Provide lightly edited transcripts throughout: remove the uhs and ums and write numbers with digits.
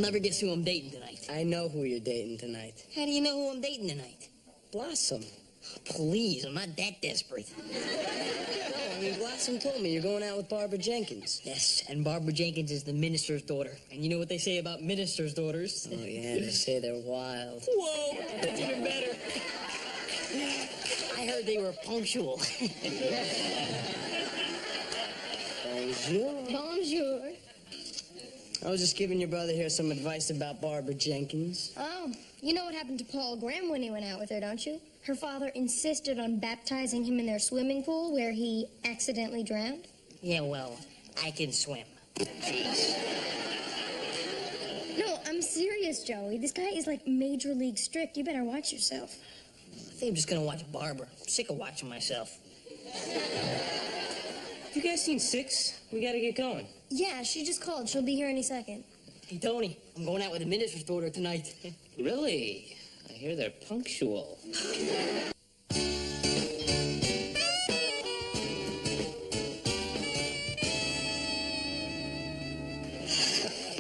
never guess who I'm dating tonight. I know who you're dating tonight. How do you know who I'm dating tonight? Blossom. Please, I'm not that desperate. No, I mean, Blossom told me you're going out with Barbara Jenkins. Yes, and Barbara Jenkins is the minister's daughter. And you know what they say about ministers' daughters? Oh, yeah, they say they're wild. Whoa, that's even better. I heard they were punctual. Bonjour. Bonjour. I was just giving your brother here some advice about Barbara Jenkins. Oh, you know what happened to Paul Graham when he went out with her, don't you? Her father insisted on baptizing him in their swimming pool where he accidentally drowned. Yeah, well, I can swim. Jeez. No, I'm serious, Joey. This guy is like major league strict. You better watch yourself. I think I'm just gonna watch Barbara. I'm sick of watching myself. Have you guys seen Six? We gotta get going. Yeah, she just called. She'll be here any second. Hey, Tony, I'm going out with the minister's daughter tonight. Really? I hear they're punctual.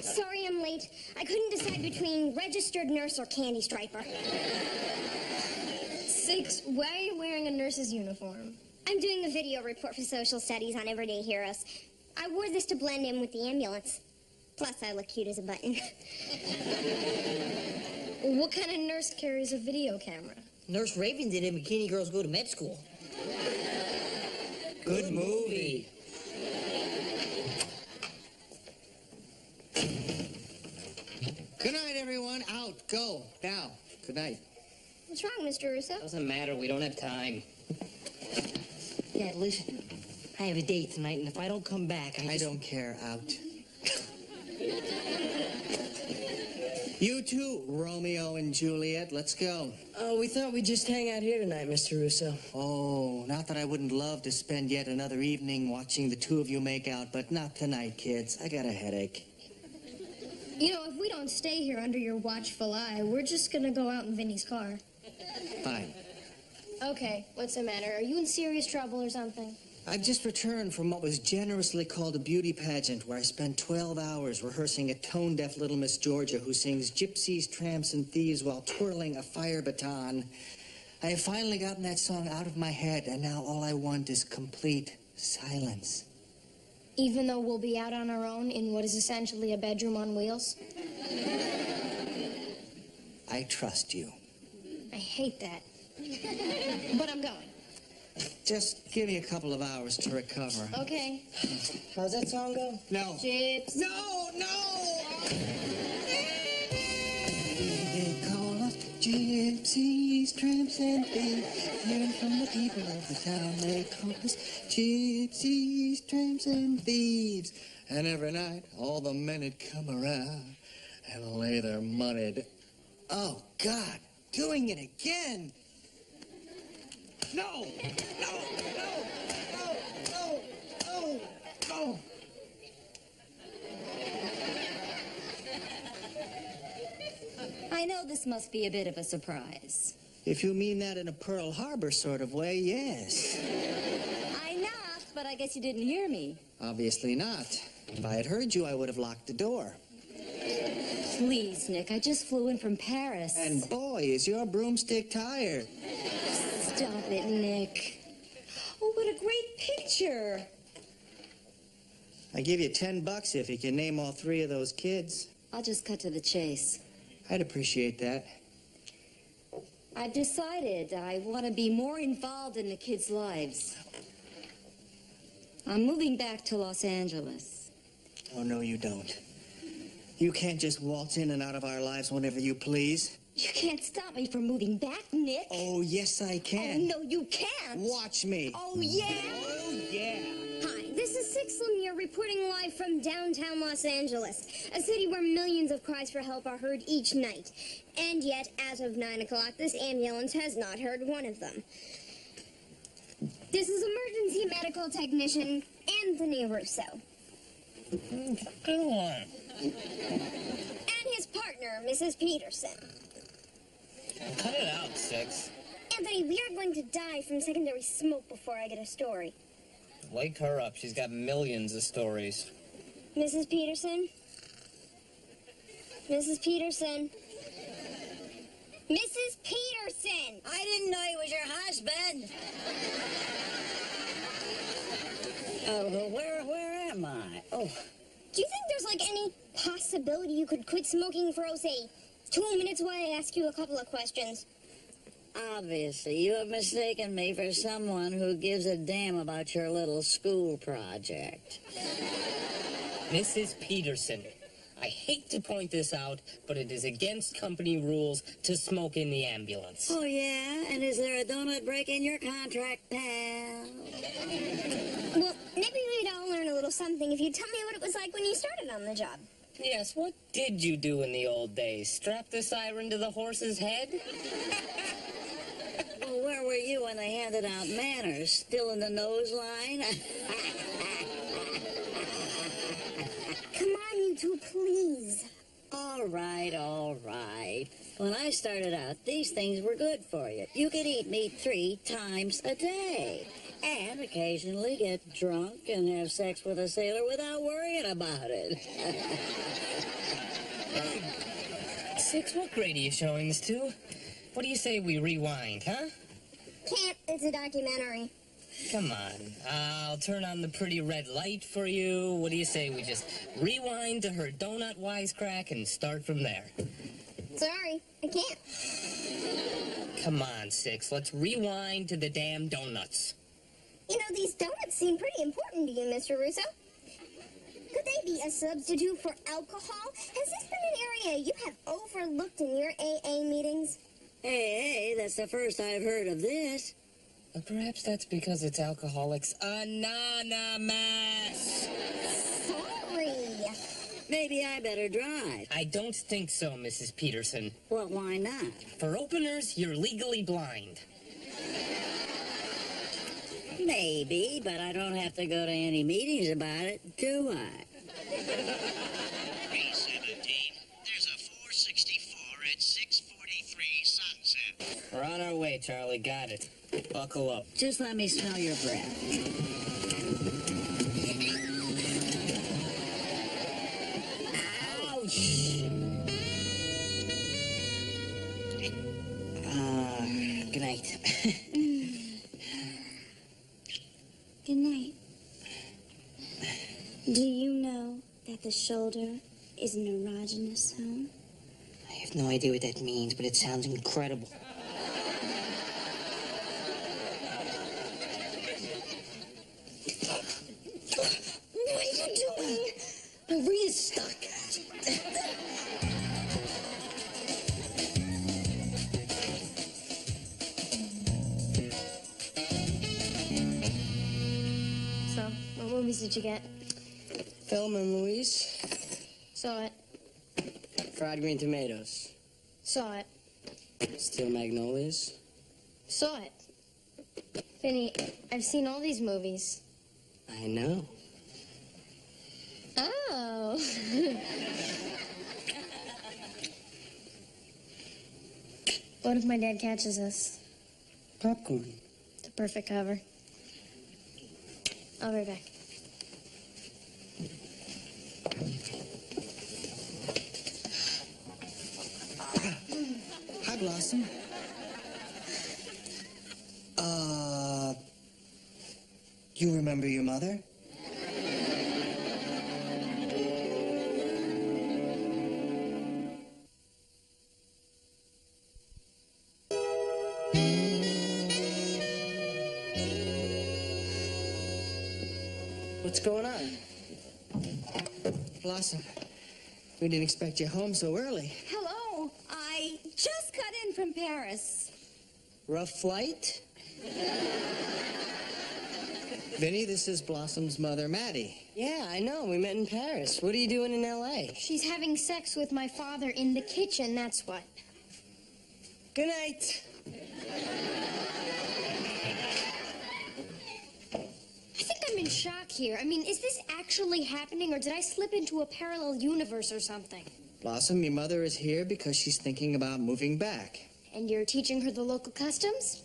Sorry I'm late. I couldn't decide between registered nurse or candy striper. Six, why are you wearing a nurse's uniform? I'm doing a video report for social studies on everyday heroes. I wore this to blend in with the ambulance. Plus, I look cute as a button. What kind of nurse carries a video camera? Nurse Raven did in Bikini Girls Go to Med School. Good movie. Good night, everyone. Out. Go. Now. Good night. What's wrong, Mr. Russo? Doesn't matter. We don't have time. Dad, listen. I have a date tonight, and if I don't come back, I don't care. Out. You too, Romeo and Juliet. Let's go. Oh, we thought we'd just hang out here tonight, Mr. Russo. Oh, not that I wouldn't love to spend yet another evening watching the two of you make out, but not tonight, kids. I got a headache. You know, if we don't stay here under your watchful eye, we're just gonna go out in Vinny's car. Fine. Okay, what's the matter? Are you in serious trouble or something? I've just returned from what was generously called a beauty pageant, where I spent 12 hours rehearsing a tone-deaf little Miss Georgia who sings gypsies, tramps, and thieves while twirling a fire baton. I have finally gotten that song out of my head, and now all I want is complete silence. Even though we'll be out on our own in what is essentially a bedroom on wheels? I trust you. I hate that. But I'm going. Just give me a couple of hours to recover. Okay. How's that song go? No. Chips. No, no! They call us gypsies, tramps, and thieves. Hearing from the people of the town, they call us gypsies, tramps, and thieves. And every night, all the men would come around and lay their money. Oh, God, doing it again! No! No! No! No! No! No! No! I know this must be a bit of a surprise. If you mean that in a Pearl Harbor sort of way, yes. I knocked, but I guess you didn't hear me. Obviously not. If I had heard you, I would have locked the door. Please, Nick, I just flew in from Paris. And boy, is your broomstick tired. Stop it, Nick. Oh, what a great picture. I give you $10 if you can name all three of those kids. I'll just cut to the chase. I'd appreciate that. I've decided I want to be more involved in the kids' lives. I'm moving back to Los Angeles. Oh, no, you don't. You can't just waltz in and out of our lives whenever you please. You can't stop me from moving back, Nick. Oh, yes, I can. Oh, no, you can't. Watch me. Oh, yeah? Oh, yeah. Hi, this is Six Lemire reporting live from downtown Los Angeles, a city where millions of cries for help are heard each night. And yet, as of 9 o'clock, this ambulance has not heard one of them. This is emergency medical technician Anthony Russo. Good one. And his partner, Mrs. Peterson. Cut it out, Six. Anthony, we are going to die from secondary smoke before I get a story. Wake her up. She's got millions of stories. Mrs. Peterson? Mrs. Peterson. Mrs. Peterson! I didn't know he was your husband. Oh, where am I? Oh, Do you think there's, like, any possibility you could quit smoking for, oh, say, 2 minutes while I ask you a couple of questions? obviously, you have mistaken me for someone who gives a damn about your little school project. Mrs. Peterson, I hate to point this out, but it is against company rules to smoke in the ambulance. Oh, yeah? And is there a donut break in your contract, pal? Well, maybe we'd all learn a little something if you tell me what it was like when you started on the job. Yes, what did you do in the old days? Strap the siren to the horse's head? Well, where were you when they handed out manners? Still in the nose line? Come on, you two, please. All right, all right. When I started out, these things were good for you. You could eat meat 3 times a day. And occasionally get drunk and have sex with a sailor without worrying about it. Six, what grade are you showing this to? What do you say we rewind, huh? Can't. It's a documentary. Come on. I'll turn on the pretty red light for you. What do you say we just rewind to her donut wisecrack and start from there? Sorry, I can't. Come on, Six. Let's rewind to the damn donuts. You know, these donuts seem pretty important to you, Mr. Russo. Could they be a substitute for alcohol? Has this been an area you have overlooked in your AA meetings? Hey, that's the first I've heard of this. Perhaps that's because it's Alcoholics Anonymous. Sorry. Maybe I better drive. I don't think so, Mrs. Peterson. Well, why not? For openers, you're legally blind. Maybe, but I don't have to go to any meetings about it, do I? B-17, there's a 464 at 643 Sunset. We're on our way, Charlie. Got it. Buckle up. Just let me smell your breath. Ouch! Good night. Good night. Do you know that the shoulder is an erogenous zone? I have no idea what that means, but it sounds incredible. What are you doing? Maria's stuck. So, what movies did you get? Thelma and Louise, Saw it. fried green tomatoes, Saw it. steel magnolias. Saw it. Vinny, I've seen all these movies. I know. Oh. What if my dad catches us? Popcorn. The perfect cover. I'll be right back. Hi, Blossom. You remember your mother? What's going on? Blossom, we didn't expect you home so early. Hello. I just got in from Paris. Rough flight? Vinny, this is Blossom's mother, Maddie. Yeah, I know. We met in Paris. What are you doing in L.A.? She's having sex with my father in the kitchen, that's what. Good night. I think I'm in shock here. I mean, is this actually happening, or did I slip into a parallel universe or something? Blossom, your mother is here because she's thinking about moving back. And you're teaching her the local customs?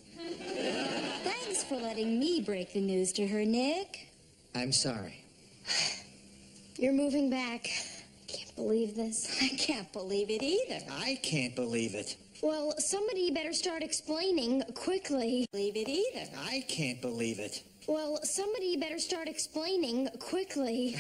Thanks for letting me break the news to her, Nick. I'm sorry. You're moving back. I can't believe this. I can't believe it either. I can't believe it. Well, somebody better start explaining quickly. Believe it either. I can't believe it. Well, somebody better start explaining quickly.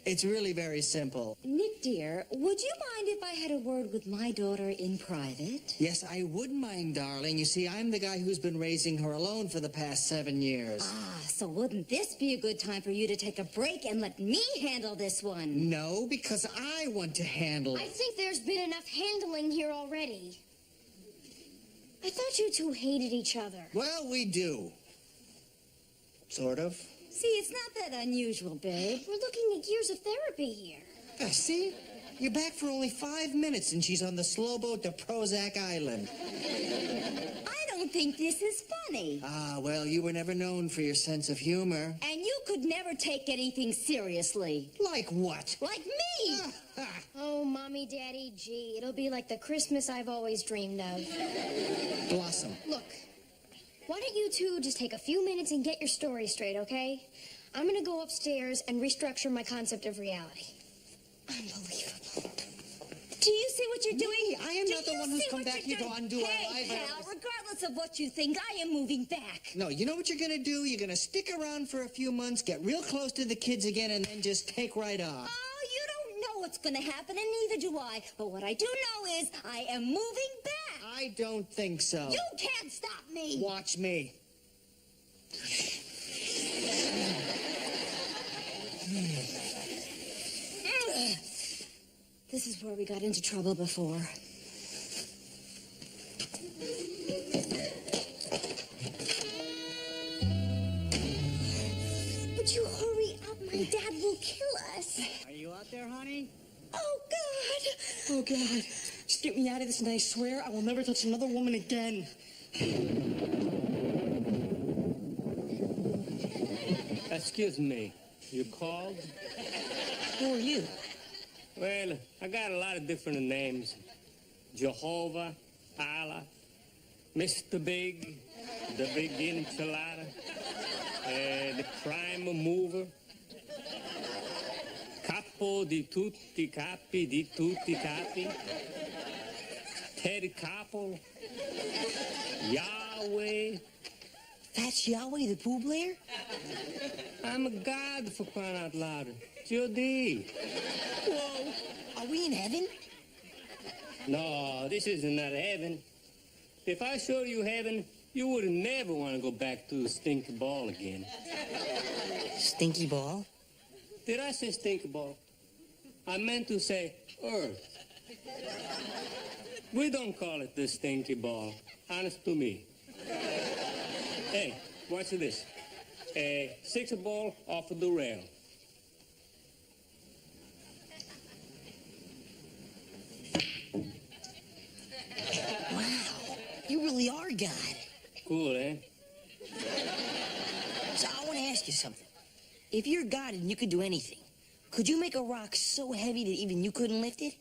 It's really very simple. Nick, dear, would you mind if I had a word with my daughter in private? Yes, I wouldn't mind, darling. You see, I'm the guy who's been raising her alone for the past 7 years. Ah, so wouldn't this be a good time for you to take a break and let me handle this one? No, because I want to handle I it. think there's been enough handling here already. I thought you two hated each other. Well, we do. Sort of. See, it's not that unusual, babe. We're looking at years of therapy here. See? You're back for only 5 minutes and she's on the slow boat to Prozac Island. I don't think this is funny. Ah, well, you were never known for your sense of humor. And you could never take anything seriously. Like what? Like me! Oh, Mommy, Daddy, gee, it'll be like the Christmas I've always dreamed of. Blossom. Look, why don't you two just take a few minutes and get your story straight, okay? I'm gonna go upstairs and restructure my concept of reality. Unbelievable. Do you see what you're doing? I am not the one who's come back here to undo our Hey, lives. pal, regardless of what you think, I am moving back. No, you know what you're gonna do? You're gonna stick around for a few months, get real close to the kids again, and then just take right off. Oh, you don't know what's going to happen, and neither do I. But what I do know is I am moving back. I don't think so. You can't stop me. Watch me. This is where we got into trouble before. Would you hurry up? My dad will kill us. Are you out there, honey? Oh, God. Oh, God. Just get me out of this, and I swear I will never touch another woman again. Excuse me, you called? Who are you? Well, I got a lot of different names. Jehovah, Allah, Mr. Big, the Big Enchilada, the Crime Mover, Capo di tutti capi, Teddy Capo, Yahweh. That's Yahweh the Pooh Blair? I'm a god for crying out loud. Judy. Whoa. Are we in heaven? No, this is not heaven. If I showed you heaven, you would never want to go back to the stinky ball again. Stinky ball? Did I say stinky ball? I meant to say earth. We don't call it the stinky ball. Honest to me. Hey, watch this. A 6 ball off of the rail. Wow. You really are God. Cool, eh? So I want to ask you something. If you're God and you could do anything, could you make a rock so heavy that even you couldn't lift it?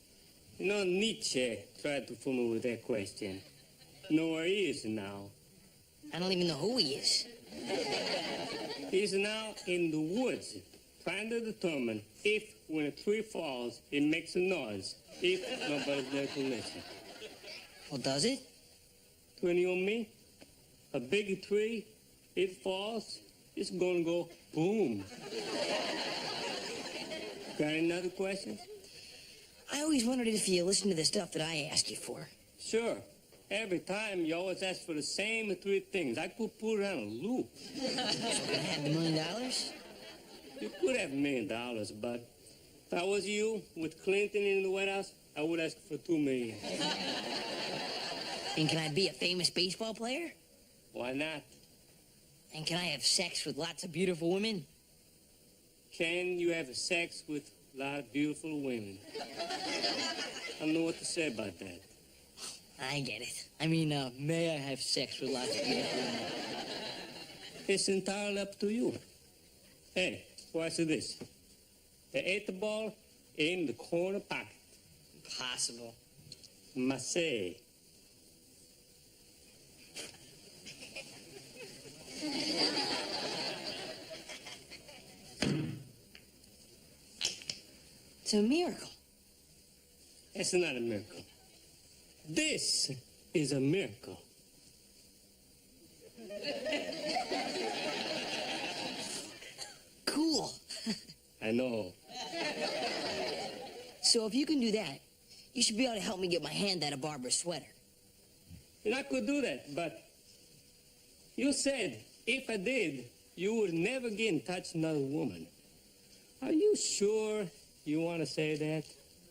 You know, Nietzsche tried to fool me with that question. You know where he is now? I don't even know who he is. He's now in the woods, trying to determine if, when a tree falls, it makes a noise, if nobody's there to listen. Well, does it? Between you and me, a big tree, it falls, it's gonna go boom. Got another question? I always wondered if you listened to the stuff that I ask you for. Sure. Every time you always ask for the same 3 things. I could put it on a loop. So can I have $1 million? You could have $1 million, but if I was you with Clinton in the White House, I would ask for $2 million. And can I be a famous baseball player? Why not? And can I have sex with lots of beautiful women? Can you have sex with a lot of beautiful women? I don't know what to say about that. I get it. I mean, may I have sex with lots of beautiful women? It's entirely up to you. Hey, watch this. The 8 ball in the corner pocket. Impossible. Massé. It's a miracle. It's not a miracle. This is a miracle. Cool. I know. So if you can do that, you should be able to help me get my hand out of Barbara's sweater. And I could do that, but you said if I did, you would never again touch another woman. Are you sure you want to say that?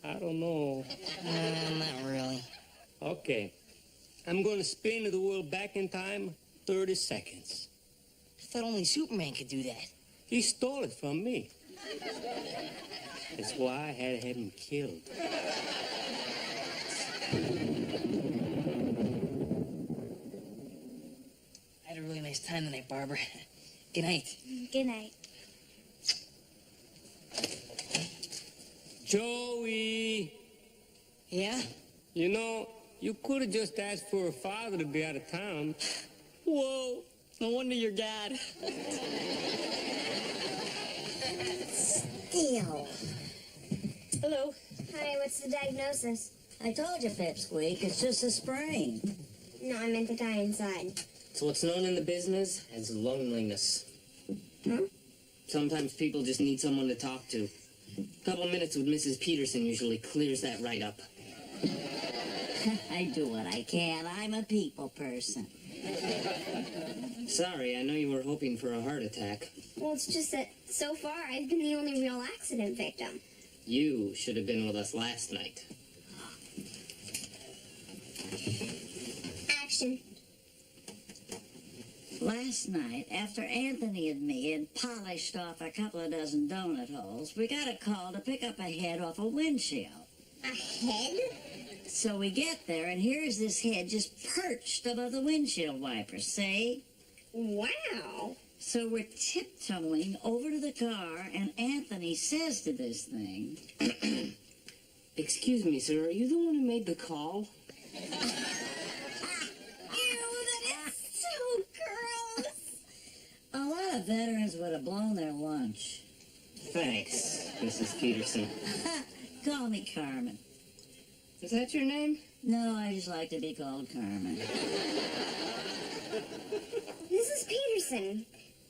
I don't know. Not really. Okay. I'm going to spin the world back in time 30 seconds. I thought only Superman could do that. He stole it from me. That's why I had to have him killed. I had a really nice time tonight, Barbara. Good night. Good night. Joey! Yeah? You know, you could have just asked for a father to be out of town. Whoa. No wonder you're dad. Theo. Hello. Hi, what's the diagnosis? I told you, Pipsqueak, it's just a sprain. No, I meant to die inside. It's what's known in the business as loneliness. Huh? Sometimes people just need someone to talk to. A couple of minutes with Mrs. Peterson usually clears that right up. I do what I can. I'm a people person. Sorry, I know you were hoping for a heart attack. Well, it's just that so far I've been the only real accident victim. You should have been with us last night. Action. Last night, after Anthony and me had polished off a couple of dozen donut holes, we got a call to pick up a head off a windshield. A head? So we get there, and here's this head just perched above the windshield wiper, see? Wow. So we're tiptoeing over to the car, and Anthony says to this thing, Excuse me, sir, are you the one who made the call? Ew, that is so gross. a lot of veterans would have blown their lunch. Thanks, Mrs. Peterson. Call me Carmen. Is that your name? No, I just like to be called Carmen. Mrs. Peterson,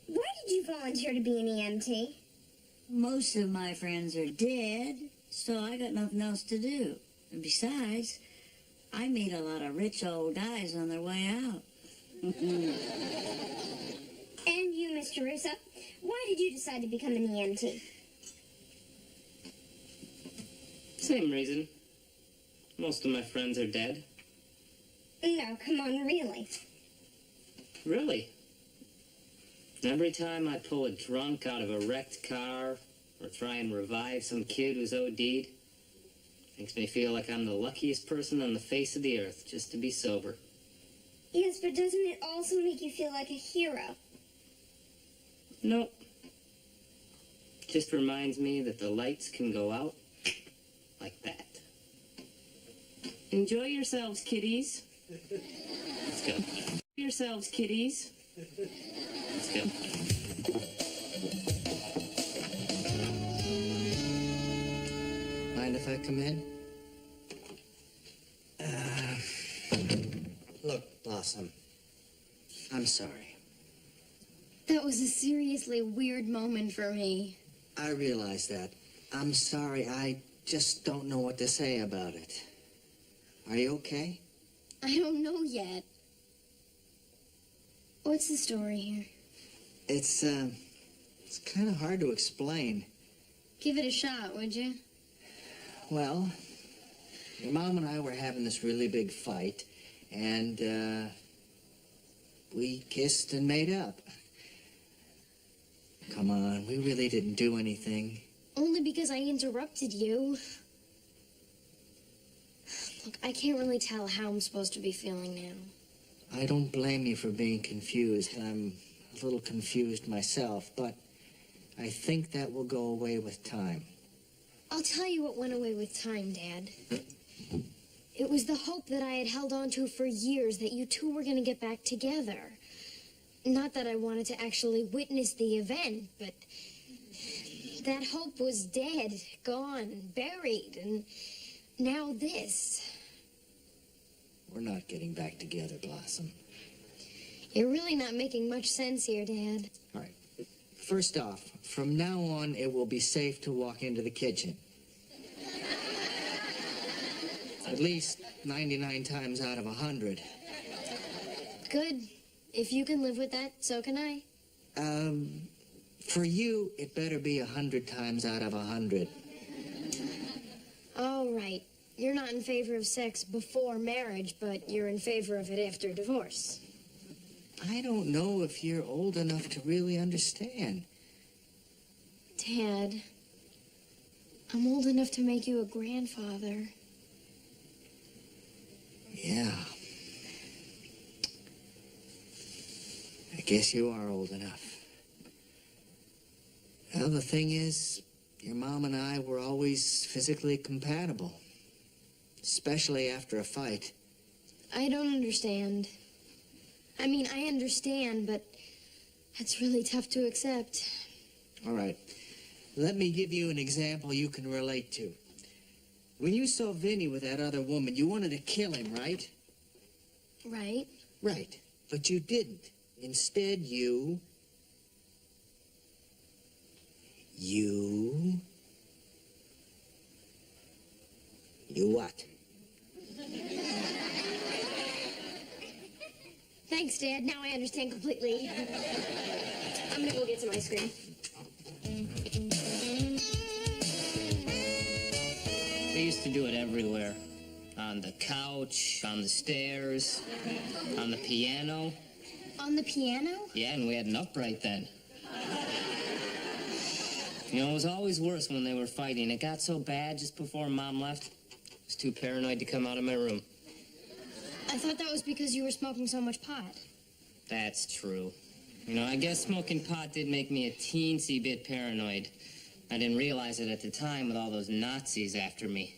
why did you volunteer to be an EMT? Most of my friends are dead, so I got nothing else to do. And besides, I meet a lot of rich old guys on their way out. And you, Mr. Russo, why did you decide to become an EMT? Same reason. Most of my friends are dead. No, come on, really. Really? Every time I pull a drunk out of a wrecked car or try and revive some kid who's OD'd, makes me feel like I'm the luckiest person on the face of the earth just to be sober. Yes, but doesn't it also make you feel like a hero? Nope. Just reminds me that the lights can go out like that. Enjoy yourselves, kiddies. Let's go. Enjoy yourselves, kiddies. Let's go. Mind if I come in? Look, Blossom, I'm sorry. That was a seriously weird moment for me. I realize that. I'm sorry. I just don't know what to say about it. Are you okay? I don't know yet. What's the story here? It's kind of hard to explain. Give it a shot, would you? Well, your mom and I were having this really big fight, and, we kissed and made up. Come on, we really didn't do anything. Only because I interrupted you. Look, I can't really tell how I'm supposed to be feeling now. I don't blame you for being confused. I'm a little confused myself, but I think that will go away with time. I'll tell you what went away with time, Dad. It was the hope that I had held on to for years that you two were going to get back together. Not that I wanted to actually witness the event, but that hope was dead, gone, buried, and now this. We're not getting back together, Blossom. You're really not making much sense here, Dad. All right. First off, from now on, it will be safe to walk into the kitchen. At least 99 times out of 100. Good. If you can live with that, so can I. For you, it better be 100 times out of 100. All right. You're not in favor of sex before marriage, but you're in favor of it after divorce. I don't know if you're old enough to really understand. Dad, I'm old enough to make you a grandfather. Yeah. I guess you are old enough. Well, the thing is, your mom and I were always physically compatible. Especially after a fight. I don't understand. I mean, I understand, but that's really tough to accept. All right. Let me give you an example you can relate to. When you saw Vinny with that other woman, you wanted to kill him, right? Right. Right. But you didn't. Instead, you what? Thanks, Dad. Now I understand completely. I'm gonna go get some ice cream. They used to do it everywhere. On the couch, on the stairs, on the piano. On the piano? Yeah, and we had an upright then. You know, it was always worse when they were fighting. It got so bad just before Mom left. I was too paranoid to come out of my room. I thought that was because you were smoking so much pot. That's true. You know, I guess smoking pot did make me a teensy bit paranoid. I didn't realize it at the time with all those Nazis after me.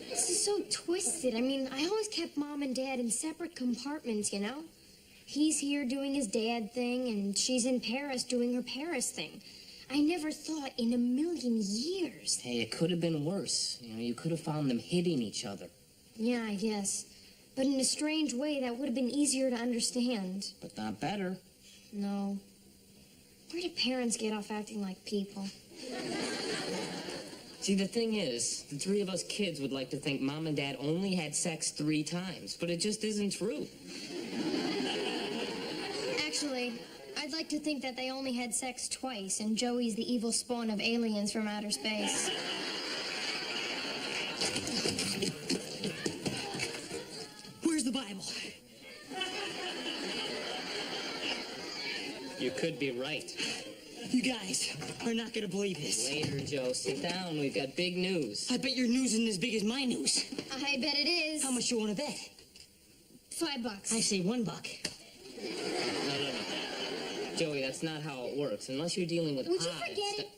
This is so twisted. I mean, I always kept Mom and Dad in separate compartments, you know? He's here doing his dad thing, and she's in Paris doing her Paris thing. I never thought in a million years. Hey, it could have been worse. You know, you could have found them hitting each other. Yeah, I guess. But in a strange way, that would have been easier to understand. But not better. No. Where do parents get off acting like people? See, the thing is, the three of us kids would like to think Mom and Dad only had sex 3 times, but it just isn't true. Actually, I'd like to think that they only had sex twice, and Joey's the evil spawn of aliens from outer space. Where's the Bible? You could be right. You guys are not gonna believe this. Later, Joe. Sit down. We've got big news. I bet your news isn't as big as my news. I bet it is. How much you want to bet? $5. I say $1. No. Joey, that's not how it works. Unless you're dealing with Would you odds. forget it?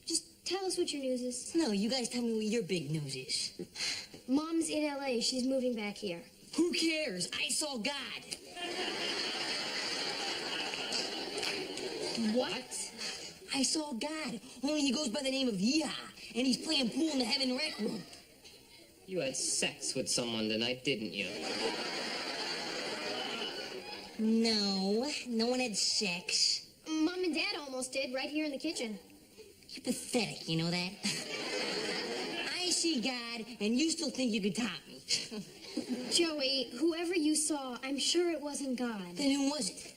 Just tell us what your news is. No, you guys tell me what your big news is. Mom's in L.A. She's moving back here. Who cares? I saw God. What? I saw God. Only he goes by the name of Yeehaw, and he's playing pool in the Heaven Rec Room. You had sex with someone tonight, didn't you? No, no one had sex. Mom and Dad almost did, right here in the kitchen. You're pathetic, you know that? I see God, and you still think you could top me. Joey, whoever you saw, I'm sure it wasn't God. Then who was it?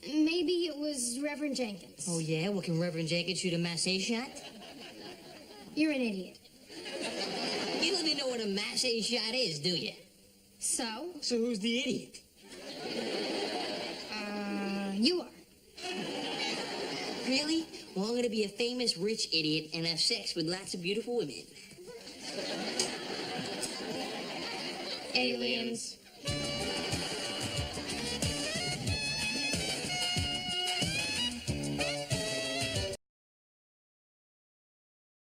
Maybe it was Reverend Jenkins. Oh, yeah? Well, can Reverend Jenkins shoot a masse shot? You're an idiot. You don't even know what a masse shot is, do you? So? So who's the idiot? You are. Really? Well, I'm gonna be a famous rich idiot and have sex with lots of beautiful women. Aliens.